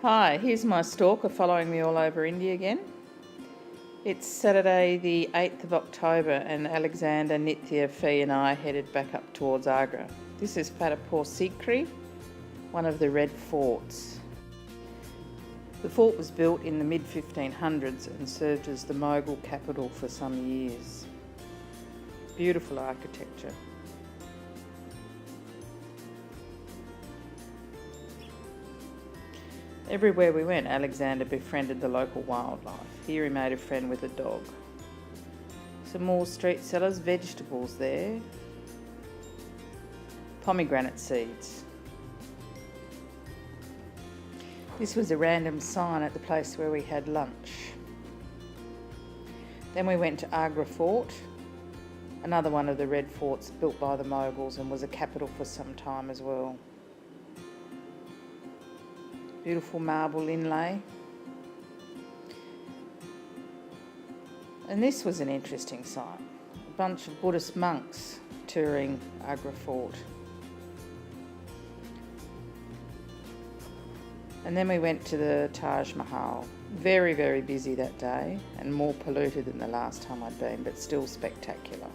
Hi, here's my stalker following me all over India again. It's Saturday the 8th of October and Alexander, Nithya, Fee and I headed back up towards Agra. This is Fatehpur Sikri, one of the red forts. The fort was built in the mid-1500s and served as the Mughal capital for some years. Beautiful architecture. Everywhere we went, Alexander befriended the local wildlife. Here he made a friend with a dog. Some more street sellers, vegetables there. Pomegranate seeds. This was a random sign at the place where we had lunch. Then we went to Agra Fort, another one of the red forts built by the Mughals and was a capital for some time as well. Beautiful marble inlay. And this was an interesting sight. A bunch of Buddhist monks touring Agra Fort. And then we went to the Taj Mahal. Very, very busy that day and more polluted than the last time I'd been, but still spectacular.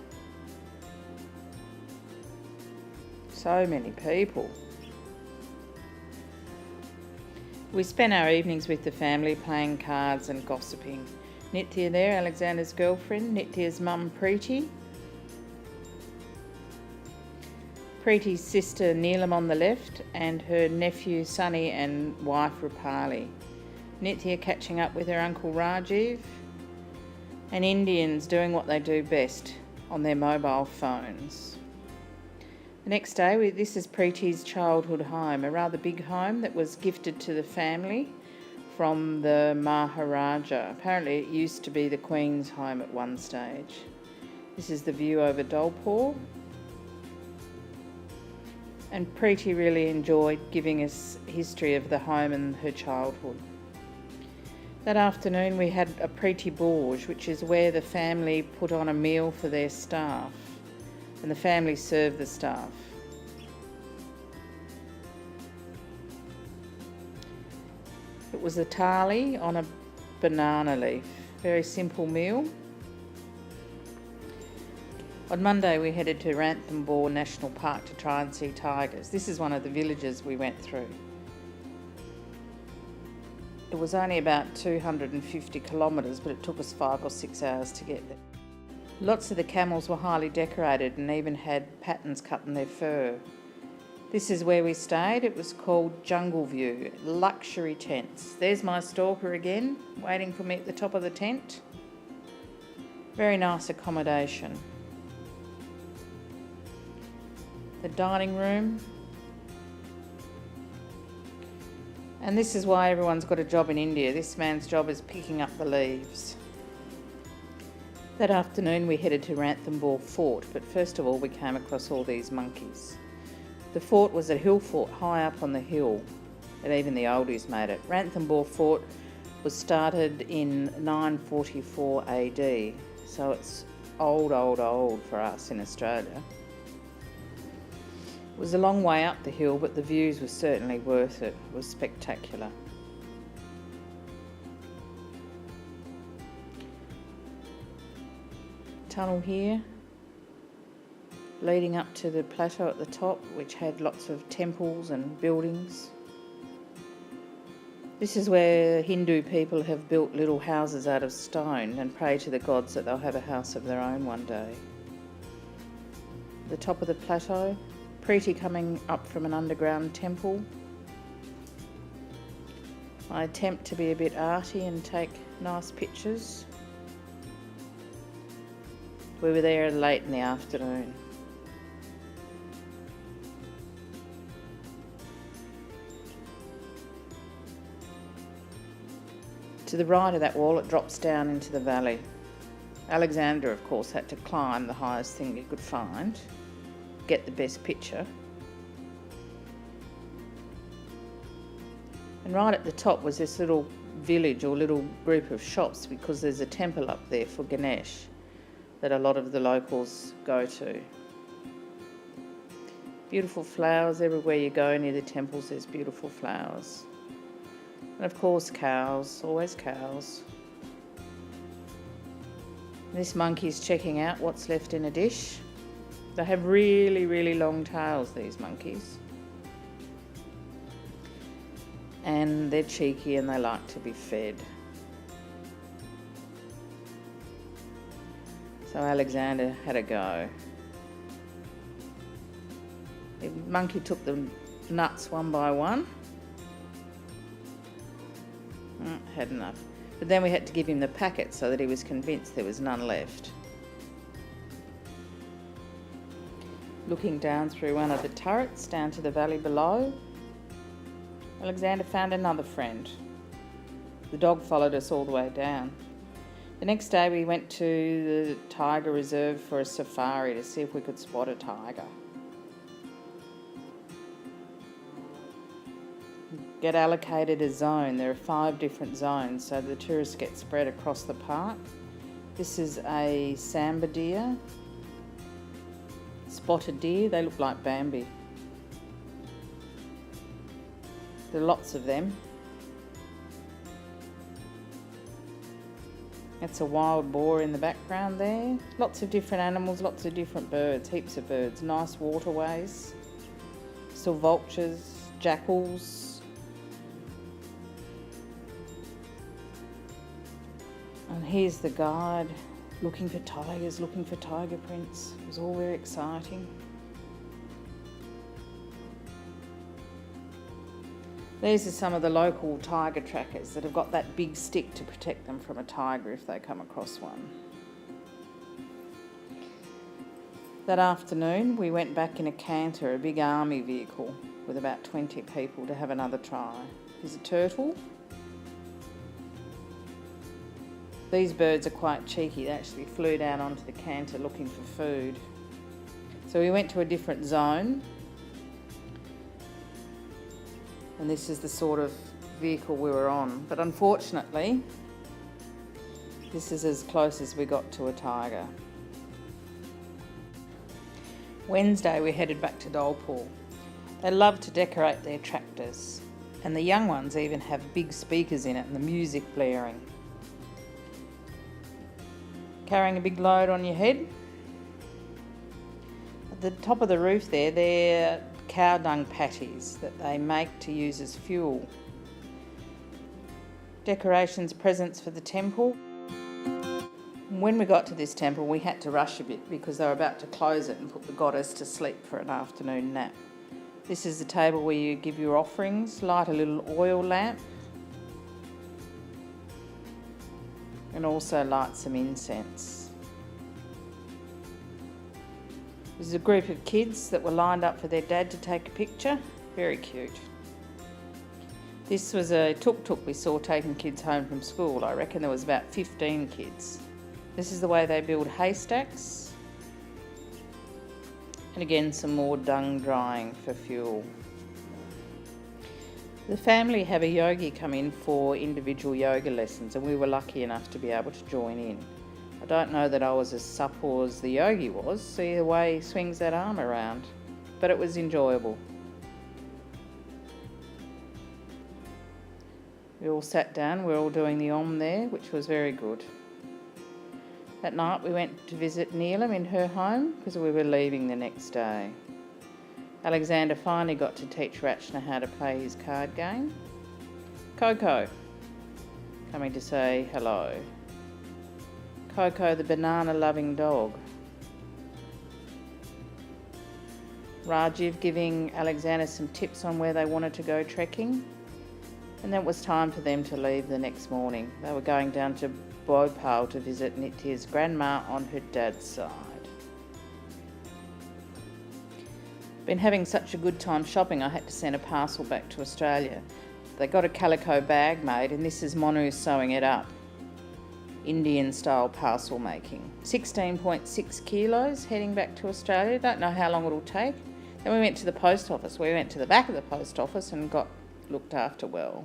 So many people. We spent our evenings with the family playing cards and gossiping. Nithya there, Alexander's girlfriend, Nithya's mum Preeti. Preeti's sister Neelam on the left and her nephew Sunny and wife Rupali. Nithya catching up with her uncle Rajiv. And Indians doing what they do best on their mobile phones. The next day, this is Preeti's childhood home, a rather big home that was gifted to the family from the Maharaja. Apparently it used to be the Queen's home at one stage. This is the view over Dholpur. And Preeti really enjoyed giving us history of the home and her childhood. That afternoon we had a Preeti Bhoj, which is where the family put on a meal for their staff. And the family served the staff. It was a thali on a banana leaf. Very simple meal. On Monday we headed to Ranthambore National Park to try and see tigers. This is one of the villages we went through. It was only about 250 kilometres, but it took us 5 or 6 hours to get there. Lots of the camels were highly decorated and even had patterns cut in their fur. This is where we stayed. It was called Jungle View, luxury tents. There's my stalker again, waiting for me at the top of the tent. Very nice accommodation. The dining room. And this is why everyone's got a job in India. This man's job is picking up the leaves. That afternoon we headed to Ranthambore Fort, but first of all we came across all these monkeys. The fort was a hill fort high up on the hill, and even the oldies made it. Ranthambore Fort was started in 944 AD, so it's old for us in Australia. It was a long way up the hill, but the views were certainly worth it. It was spectacular. Tunnel here, leading up to the plateau at the top, which had lots of temples and buildings. This is where Hindu people have built little houses out of stone and pray to the gods that they'll have a house of their own one day. The top of the plateau, Preeti coming up from an underground temple. I attempt to be a bit arty and take nice pictures. We were there late in the afternoon. To the right of that wall it drops down into the valley. Alexander, of course, had to climb the highest thing he could find, get the best picture. And right at the top was this little village or little group of shops, because there's a temple up there for Ganesh that a lot of the locals go to. Beautiful flowers everywhere you go near the temples, there's beautiful flowers. And of course cows, always cows. This monkey's checking out what's left in a dish. They have really, really long tails, these monkeys. And they're cheeky and they like to be fed. So Alexander had a go. The monkey took the nuts one by one. Had enough. But then we had to give him the packet so that he was convinced there was none left. Looking down through one of the turrets down to the valley below, Alexander found another friend. The dog followed us all the way down. The next day we went to the tiger reserve for a safari to see if we could spot a tiger. Get allocated a zone. There are 5 different zones, so the tourists get spread across the park. This is a samba deer, spotted deer. They look like Bambi. There are lots of them. That's a wild boar in the background there. Lots of different animals, lots of different birds, heaps of birds. Nice waterways. Still vultures, jackals. And here's the guide looking for tigers, looking for tiger prints. It was all very exciting. These are some of the local tiger trackers that have got that big stick to protect them from a tiger if they come across one. That afternoon we went back in a canter, a big army vehicle with about 20 people to have another try. Here's a turtle. These birds are quite cheeky. They actually flew down onto the canter looking for food. So we went to a different zone. And this is the sort of vehicle we were on. But unfortunately, this is as close as we got to a tiger. Wednesday we headed back to Dolpole. They love to decorate their tractors. And the young ones even have big speakers in it and the music blaring. Carrying a big load on your head. At the top of the roof there, they're cow dung patties that they make to use as fuel. Decorations, presents for the temple. When we got to this temple, we had to rush a bit because they were about to close it and put the goddess to sleep for an afternoon nap. This is the table where you give your offerings, light a little oil lamp, and also light some incense. There's a group of kids that were lined up for their dad to take a picture. Very cute. This was a tuk-tuk we saw taking kids home from school. I reckon there was about 15 kids. This is the way they build haystacks. And again, some more dung drying for fuel. The family have a yogi come in for individual yoga lessons, and we were lucky enough to be able to join in. I don't know that I was as supple as the yogi was. See the way he swings that arm around. But it was enjoyable. We all sat down, we were all doing the Om there, which was very good. That night we went to visit Neelam in her home because we were leaving the next day. Alexander finally got to teach Rachna how to play his card game. Coco, coming to say hello. Coco, the banana-loving dog. Rajiv giving Alexander some tips on where they wanted to go trekking. And then it was time for them to leave the next morning. They were going down to Bhopal to visit Nitya's grandma on her dad's side. Been having such a good time shopping, I had to send a parcel back to Australia. They got a calico bag made, and this is Monu sewing it up. Indian style parcel making. 16.6 kilos heading back to Australia. Don't know how long it'll take. Then we went to the post office. We went to the back of the post office and got looked after well.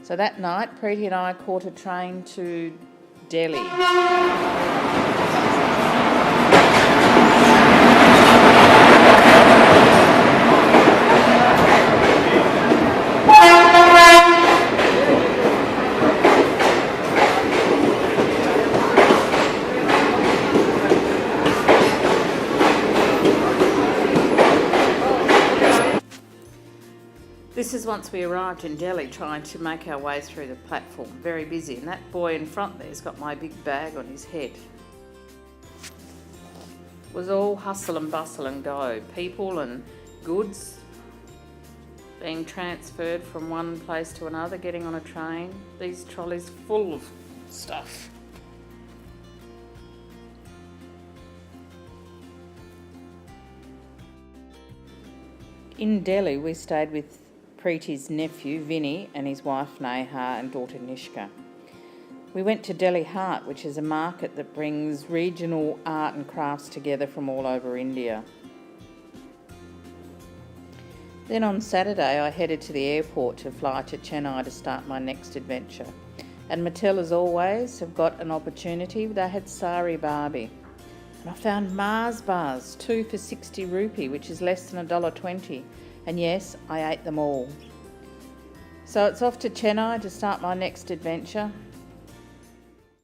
So that night, Preeti and I caught a train to Delhi. once we arrived in Delhi trying to make our way through the platform. Very busy, and that boy in front there's got my big bag on his head. It was all hustle and bustle and go. People and goods being transferred from one place to another, getting on a train. These trolleys full of stuff. In Delhi, we stayed with Preeti's nephew, Vinny, and his wife, Neha, and daughter, Nishka. We went to Delhi Heart, which is a market that brings regional art and crafts together from all over India. Then on Saturday, I headed to the airport to fly to Chennai to start my next adventure. And Mattel, as always, have got an opportunity. They had Sari Barbie. And I found Mars bars, 2 for 60 rupee, which is less than $1.20. And yes, I ate them all. So it's off to Chennai to start my next adventure.